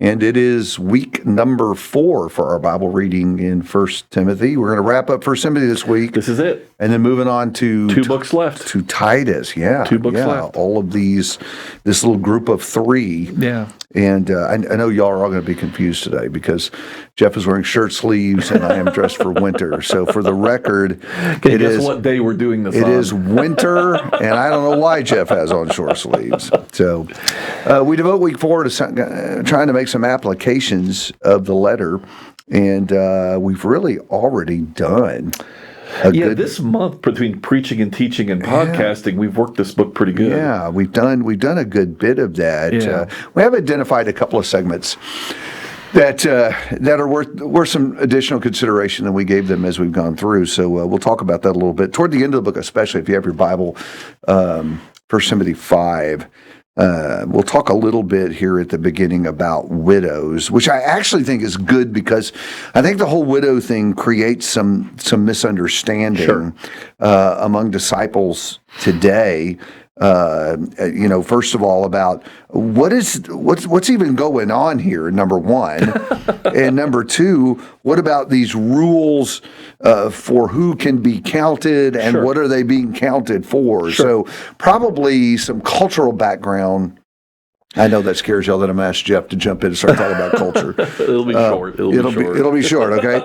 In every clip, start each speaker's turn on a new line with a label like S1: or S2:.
S1: And it is week number 4 for our Bible reading in 1 Timothy. We're going to wrap up 1 Timothy this week.
S2: This is it.
S1: And then moving on to
S2: 2 books left.
S1: To Titus, yeah.
S2: 2 books left.
S1: All of this little group of 3.
S2: Yeah.
S1: And I know y'all are all going to be confused today because Jeff is wearing shirt sleeves and I am dressed for winter. So for the record,
S2: Can you guess what day we're doing this on?
S1: It is winter, and I don't know why Jeff has on short sleeves. So we devote week 4 to trying to make some applications of the letter, and we've really already done
S2: this month between preaching and teaching and podcasting, we've worked this book pretty good.
S1: Yeah, we've done a good bit of that.
S2: Yeah.
S1: We have identified a couple of segments that are worth some additional consideration than we gave them as we've gone through. So we'll talk about that a little bit toward the end of the book, especially if you have your Bible, 1 Timothy 5. We'll talk a little bit here at the beginning about widows, which I actually think is good because I think the whole widow thing creates some misunderstanding among disciples today. First of all, about what's even going on here, number one, and number 2, what about these rules for who can be counted and what are they being counted for? So probably some cultural background. I know that scares y'all that I'm asked Jeff to jump in and start talking about culture.
S2: It'll be short.
S1: It'll be short, okay?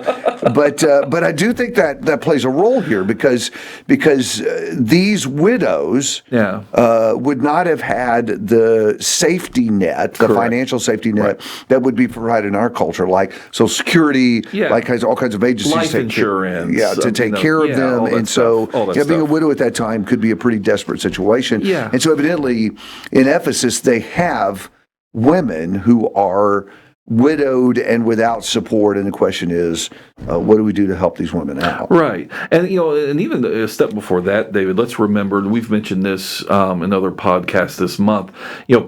S1: But I do think that plays a role here because these widows would not have had the safety net, the financial safety net that would be provided in our culture, like Social Security, like all kinds of agencies,
S2: life insurance,
S1: to take care of them, and so being a widow at that time could be a pretty desperate situation.
S2: Yeah.
S1: And so evidently in Ephesus they have women who are widowed and without support, and the question is, what do we do to help these women out?
S2: Right, and and even a step before that, David. Let's remember, and we've mentioned this in other podcasts this month.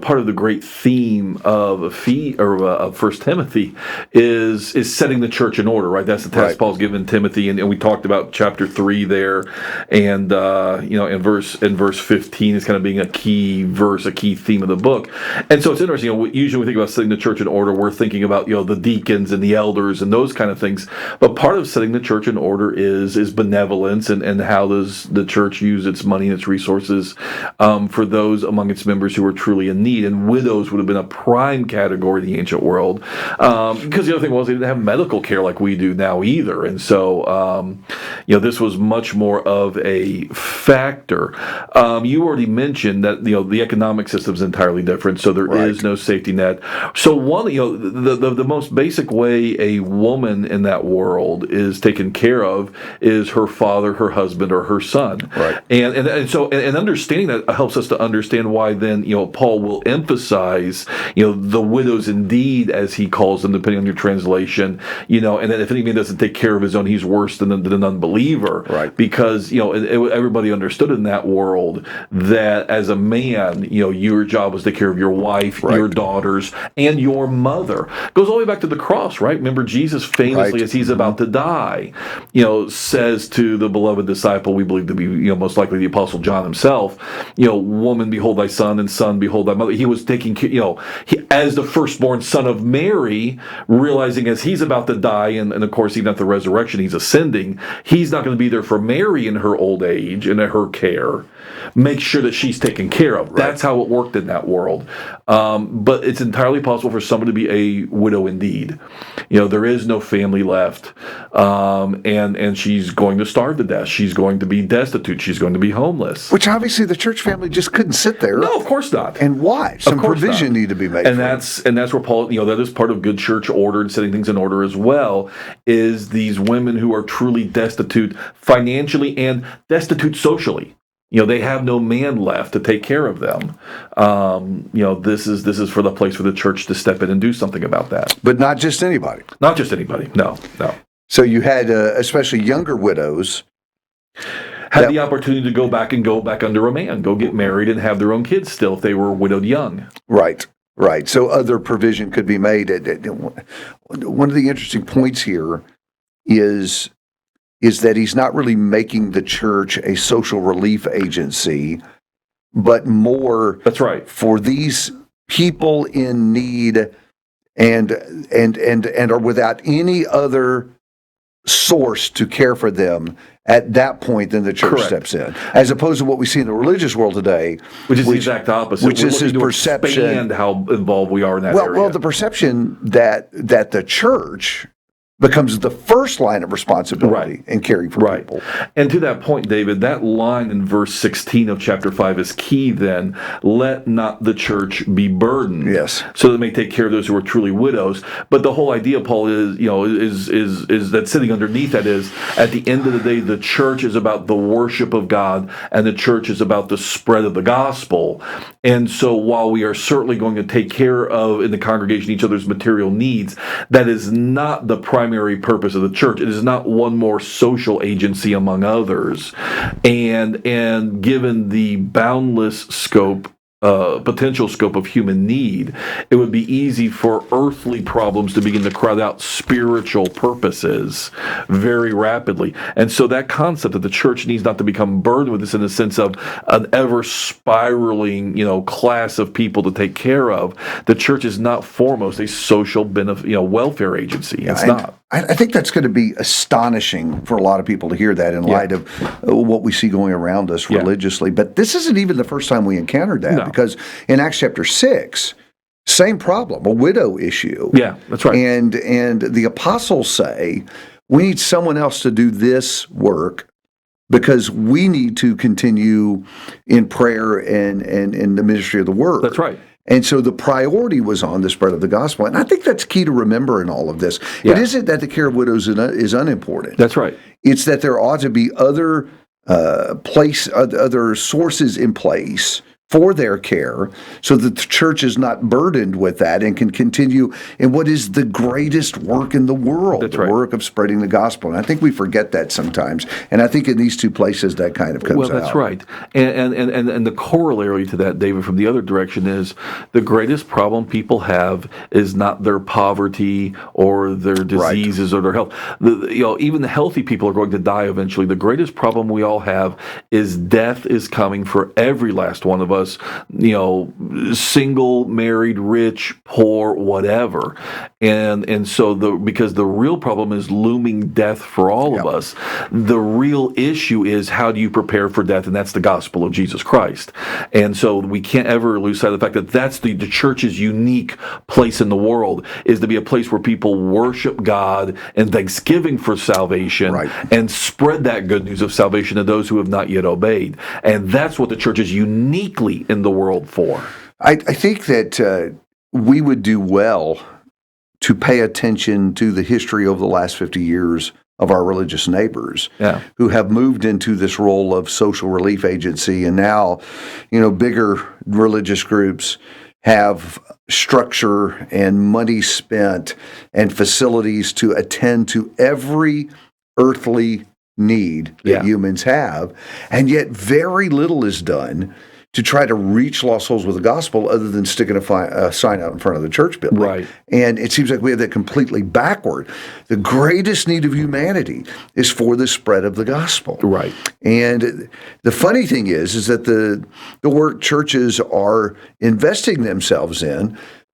S2: Part of the great theme of First Timothy is setting the church in order. Right, that's the task Paul's given Timothy, and we talked about chapter 3 there, and in verse 15 is kind of being a key verse, a key theme of the book. And so it's interesting. Usually when we think about setting the church in order, we're thinking about the deacons and the elders and those kind of things, but part of setting the church in order is benevolence and how does the church use its money and its resources for those among its members who are truly in need. And widows would have been a prime category in the ancient world because the other thing was they didn't have medical care like we do now either, and so this was much more of a factor. You already mentioned that the economic system is entirely different, so there is no safety net. So one the most basic way a woman in that world is taken care of is her father, her husband, or her son. Right. And so understanding that helps us to understand why then Paul will emphasize the widows indeed, as he calls them, depending on your translation. And that if any man doesn't take care of his own, he's worse than an unbeliever. Right. Because everybody understood in that world that as a man, your job was to take care of your wife, your daughters, and your mother. Goes all the way back to the cross, right? Remember Jesus famously, as he's about to die, says to the beloved disciple, we believe to be, most likely the Apostle John himself, woman, behold thy son, and son, behold thy mother. He was taking care, as the firstborn son of Mary, realizing as he's about to die, and of course, even at the resurrection, he's ascending, he's not going to be there for Mary in her old age and at her care. Make sure that she's taken care of. Right. That's how it worked in that world. But it's entirely possible for someone to be a widow indeed. There is no family left, and she's going to starve to death. She's going to be destitute. She's going to be homeless.
S1: Which obviously the church family just couldn't sit there.
S2: No, of course not.
S1: And why? Some provision need to be made.
S2: And that's where Paul, that is part of good church order and setting things in order as well, is these women who are truly destitute financially and destitute socially. They have no man left to take care of them. This is for the place for the church to step in and do something about that.
S1: But not just anybody.
S2: Not just anybody. No.
S1: So you had, especially younger widows,
S2: had the opportunity to go back under a man, go get married and have their own kids still if they were widowed young.
S1: Right. So other provision could be made. One of the interesting points here is that he's not really making the church a social relief agency, but more
S2: that's right,
S1: for these people in need and are without any other source to care for them, at that point, then the church
S2: Correct.
S1: steps in, as opposed to what we see in the religious world today,
S2: Which is the exact opposite.
S1: which
S2: We're
S1: is
S2: looking
S1: his
S2: to
S1: perception.
S2: expand how involved we are in that area.
S1: Well, the perception that the church becomes the first line of responsibility in caring for
S2: Right.
S1: people.
S2: And to that point, David, that line in verse 16 of chapter 5 is key then. Let not the church be burdened.
S1: Yes.
S2: So they may take care of those who are truly widows. But the whole idea, Paul, is, is that sitting underneath that is, at the end of the day, the church is about the worship of God, and the church is about the spread of the gospel. And so while we are certainly going to take care of, in the congregation, each other's material needs, that is not the primary purpose of the church. It is not one more social agency among others. And given the boundless scope, potential scope of human need, it would be easy for earthly problems to begin to crowd out spiritual purposes very rapidly. And so that concept that the church needs not to become burdened with this in the sense of an ever spiraling, class of people to take care of. The church is not foremost a social welfare agency. It's not.
S1: I think that's going to be astonishing for a lot of people to hear that in light of what we see going around us religiously. But this isn't even the first time we encountered that, because in Acts chapter 6, same problem, a widow issue.
S2: Yeah, that's right.
S1: And the apostles say, we need someone else to do this work because we need to continue in prayer and in the ministry of the word.
S2: That's right.
S1: And so the priority was on the spread of the gospel. And I think that's key to remember in all of this.
S2: Yeah.
S1: It isn't that the care of widows is unimportant.
S2: That's right.
S1: It's that there ought to be other sources in place for their care, so that the church is not burdened with that and can continue in what is the greatest work in the world,
S2: That's
S1: the
S2: right.
S1: work of spreading the gospel. And I think we forget that sometimes. And I think in these two places that kind of comes out.
S2: Well, that's right. And the corollary to that, David, from the other direction is the greatest problem people have is not their poverty or their diseases or their health. Even the healthy people are going to die eventually. The greatest problem we all have is death is coming for every last one of us. Single, married, rich, poor, whatever. And so because the real problem is looming death for all of us. The real issue is, how do you prepare for death? And that's the gospel of Jesus Christ. And so we can't ever lose sight of the fact that that's the church's unique place in the world, is to be a place where people worship God and thanksgiving for salvation and spread that good news of salvation to those who have not yet obeyed. And that's what the church is uniquely in the world for.
S1: I think that we would do well to pay attention to the history over the last 50 years of our religious neighbors who have moved into this role of social relief agency. And now, bigger religious groups have structure and money spent and facilities to attend to every earthly need that humans have. And yet very little is done to try to reach lost souls with the gospel, other than sticking a sign out in front of the church building.
S2: Right.
S1: And it seems like we have that completely backward. The greatest need of humanity is for the spread of the gospel.
S2: Right.
S1: And the funny thing is that the work churches are investing themselves in,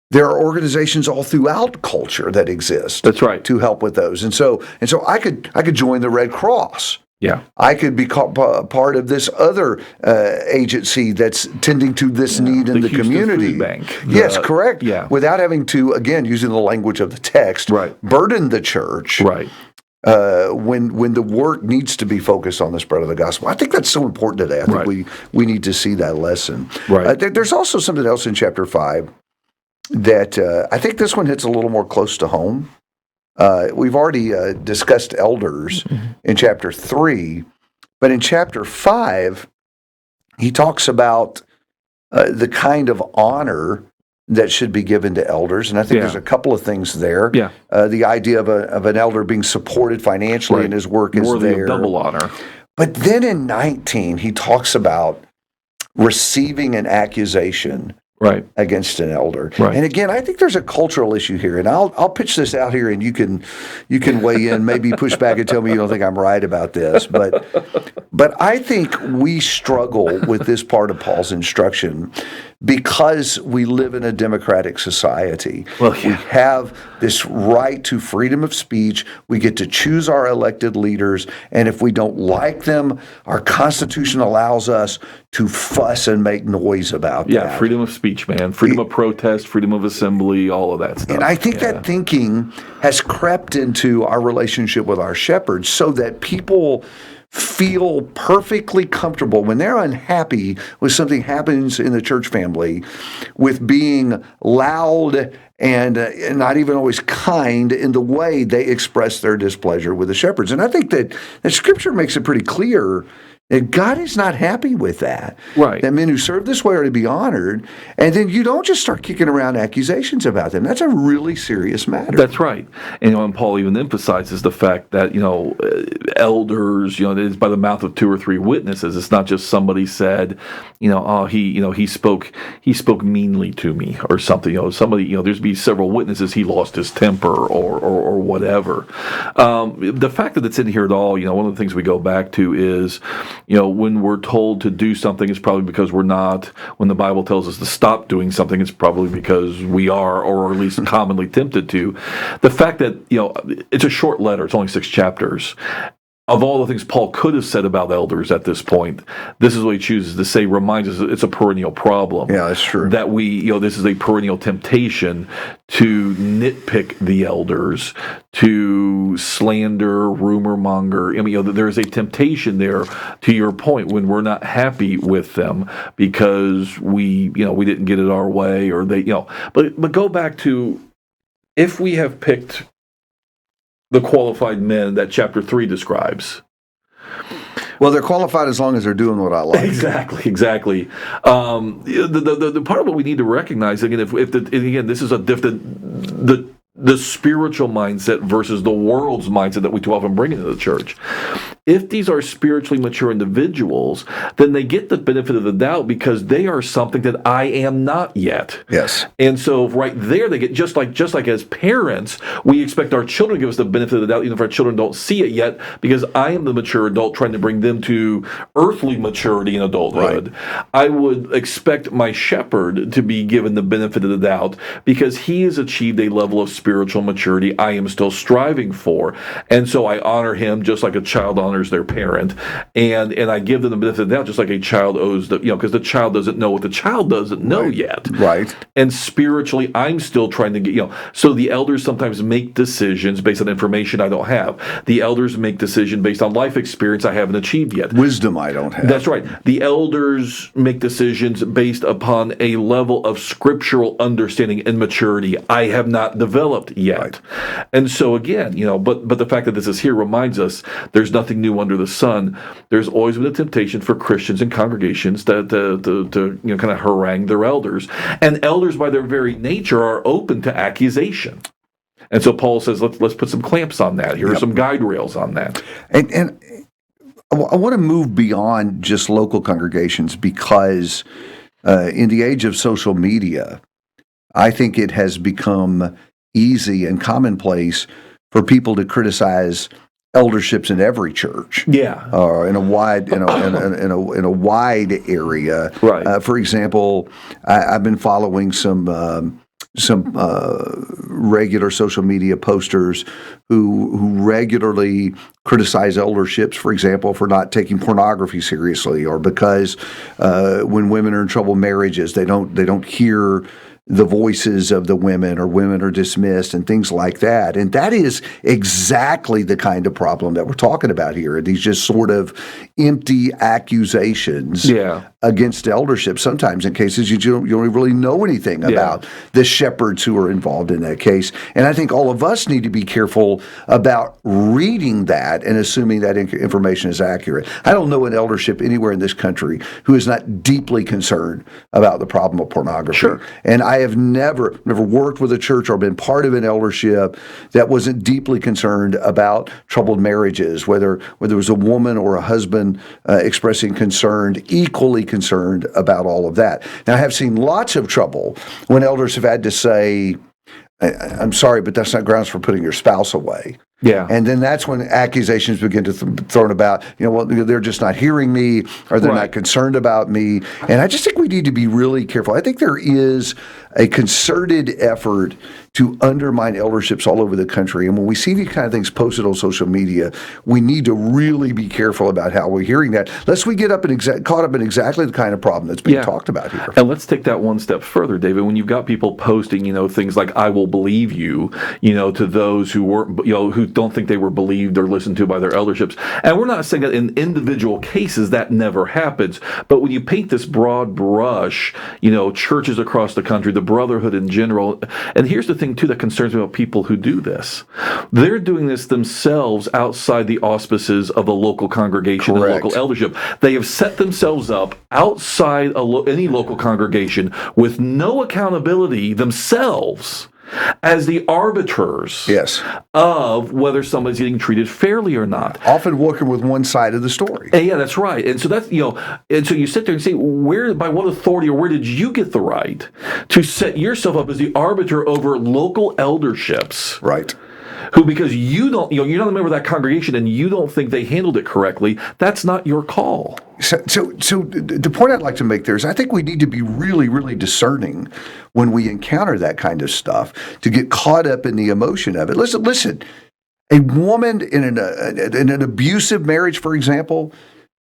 S1: there are organizations all throughout culture that exist.
S2: That's right.
S1: To help with those. And so I could join the Red Cross.
S2: Yeah.
S1: I could be part of this other agency that's tending to this need in the
S2: Houston
S1: community.
S2: Food Bank.
S1: Yes, correct.
S2: Yeah.
S1: Without having to, again, using the language of the text, burden the church.
S2: Right.
S1: When the work needs to be focused on the spread of the gospel. I think that's so important today. I think we need to see that lesson.
S2: Right.
S1: There's also something else in chapter 5 that I think this one hits a little more close to home. We've already discussed elders in chapter 3, but in chapter 5, he talks about the kind of honor that should be given to elders, and I think there's a couple of things there.
S2: Yeah.
S1: The idea of an elder being supported financially in his work is
S2: worthy
S1: there.
S2: of double honor.
S1: But then in 19, he talks about receiving an accusation
S2: Right.
S1: against an elder.
S2: Right.
S1: And again, I think there's a cultural issue here, and I'll pitch this out here, and you can weigh in, maybe push back and tell me you don't think I'm right about this, but I think we struggle with this part of Paul's instruction because we live in a democratic society.
S2: Well, yeah.
S1: We have this right to freedom of speech. We get to choose our elected leaders, and if we don't like them, our Constitution allows us to fuss and make noise about
S2: Yeah,
S1: that.
S2: freedom of speech, man. Freedom of protest, freedom of assembly, all of that stuff.
S1: And I think that thinking has crept into our relationship with our shepherds so that people feel perfectly comfortable when they're unhappy with something happens in the church family with being loud and not even always kind in the way they express their displeasure with the shepherds. And I think that Scripture makes it pretty clear that God is not happy with that.
S2: Right.
S1: That men who serve this way are to be honored. And then you don't just start kicking around accusations about them. That's a really serious matter.
S2: That's right. And and Paul even emphasizes the fact that, elders, it is by the mouth of 2 or 3 witnesses. It's not just somebody said, he spoke meanly to me or something. Somebody, there's be several witnesses he lost his temper or whatever. The fact that it's in here at all, one of the things we go back to is, when we're told to do something, it's probably because we're not. When the Bible tells us to stop doing something, it's probably because we are, or at least commonly tempted to. The fact that, it's a short letter, it's only 6 chapters. Of all the things Paul could have said about elders at this point, this is what he chooses to say, reminds us it's a perennial problem.
S1: Yeah, that's true.
S2: That this is a perennial temptation to nitpick the elders, to slander, rumor monger. There is a temptation there, to your point, when we're not happy with them because we didn't get it our way, or they, but go back to, if we have picked the qualified men that chapter 3 describes.
S1: Well, they're qualified as long as they're doing what I like.
S2: Exactly. The part of what we need to recognize, again, this is the spiritual mindset versus the world's mindset that we too often bring into the church. If these are spiritually mature individuals, then they get the benefit of the doubt because they are something that I am not yet.
S1: Yes.
S2: And so right there, they get just like as parents, we expect our children to give us the benefit of the doubt, even if our children don't see it yet, because I am the mature adult trying to bring them to earthly maturity in adulthood. Right. I would expect my shepherd to be given the benefit of the doubt because he has achieved a level of spiritual maturity I am still striving for. And so I honor him just like a child honors their parent, and I give them the benefit of the doubt just like a child owes because the child doesn't know what the child doesn't know yet.
S1: Right.
S2: And spiritually, I'm still trying to get, so the elders sometimes make decisions based on information I don't have. The elders make decisions based on life experience I haven't achieved yet.
S1: Wisdom I don't have.
S2: That's right. The elders make decisions based upon a level of scriptural understanding and maturity I have not developed yet. Right. And so again, but the fact that this is here reminds us there's nothing new under the sun. There's always been a temptation for Christians and congregations to kind of harangue their elders. And elders by their very nature are open to accusation. And so Paul says, let's put some clamps on that. Here are some guide rails on that.
S1: And I want to move beyond just local congregations because in the age of social media, I think it has become easy and commonplace for people to criticize elderships in every church.
S2: Yeah.
S1: In a wide wide area.
S2: Right.
S1: For example, I've been following some regular social media posters who regularly criticize elderships, for example, for not taking pornography seriously, or because when women are in troubled marriages, they don't hear the voices of the women, or women are dismissed and things like that. And that is exactly the kind of problem that we're talking about here. These just sort of empty accusations against eldership, sometimes in cases you don't really know anything about the shepherds who are involved in that case. And I think all of us need to be careful about reading that and assuming that information is accurate. I don't know an eldership anywhere in this country who is not deeply concerned about the problem of pornography.
S2: Sure.
S1: And I I have never worked with a church or been part of an eldership that wasn't deeply concerned about troubled marriages, whether it was a woman or a husband expressing concern, equally concerned about all of that. Now, I have seen lots of trouble when elders have had to say, I'm sorry, but that's not grounds for putting your spouse away.
S2: Yeah.
S1: And then that's when accusations begin to thrown about, well, they're just not hearing me, or they're not concerned about me. And I just think we need to be really careful. I think there is a concerted effort to undermine elderships all over the country. And when we see these kind of things posted on social media, we need to really be careful about how we're hearing that, lest we get caught up in exactly the kind of problem that's being talked about here.
S2: And let's take that one step further, David. When you've got people posting, things like "I will believe you," to those who weren't, who don't think they were believed or listened to by their elderships. And we're not saying that in individual cases that never happens, but when you paint this broad brush, churches across the country, the brotherhood in general, and here's the thing too that concerns me about people who do this. They're doing this themselves outside the auspices of the local congregation and local eldership. They have set themselves up outside any local congregation with no accountability themselves as the arbiters of whether somebody's getting treated fairly or not.
S1: Often working with one side of the story.
S2: And yeah, that's right. And so that's, and so you sit there and say, by what authority or where did you get the right to set yourself up as the arbiter over local elderships?
S1: Right.
S2: Who, because you're not a member of that congregation and you don't think they handled it correctly, that's not your call.
S1: So the point I'd like to make there is I think we need to be really, really discerning when we encounter that kind of stuff to get caught up in the emotion of it. Listen. A woman in an abusive marriage, for example,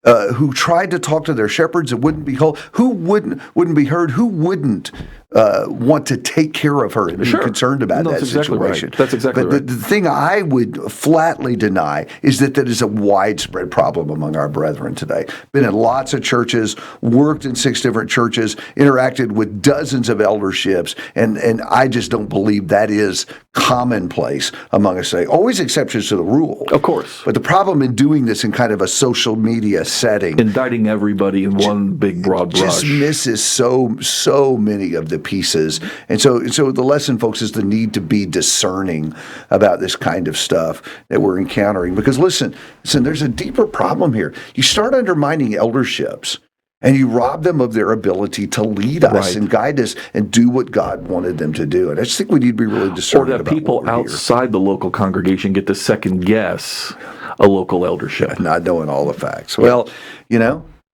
S1: who tried to talk to their shepherds and wouldn't be heard, who wouldn't be heard, who wouldn't want to take care of her and be concerned about that situation.
S2: Right. That's exactly right.
S1: The thing I would flatly deny is that is a widespread problem among our brethren today. Been in lots of churches, worked in 6 different churches, interacted with dozens of elderships, and I just don't believe that is commonplace among us today. Always exceptions to the rule.
S2: Of course.
S1: But the problem in doing this in kind of a social media setting,
S2: indicting everybody in one big broad brush,
S1: just misses so many of the pieces. And so the lesson, folks, is the need to be discerning about this kind of stuff that we're encountering. Because listen, there's a deeper problem here. You start undermining elderships, and you rob them of their ability to lead us and guide us and do what God wanted them to do. And I just think we need to be really discerning about
S2: that people outside the local congregation get to second guess a local eldership.
S1: Not knowing all the facts. Well,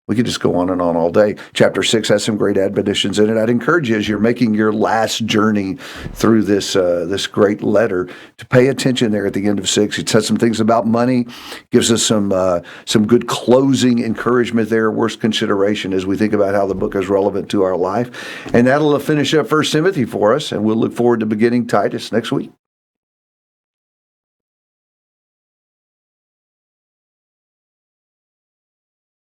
S1: we could just go on and on all day. Chapter 6 has some great admonitions in it. I'd encourage you, as you're making your last journey through this great letter, to pay attention there at the end of 6. It says some things about money, gives us some good closing encouragement there, worth consideration as we think about how the book is relevant to our life. And that'll finish up 1 Timothy for us, and we'll look forward to beginning Titus next week.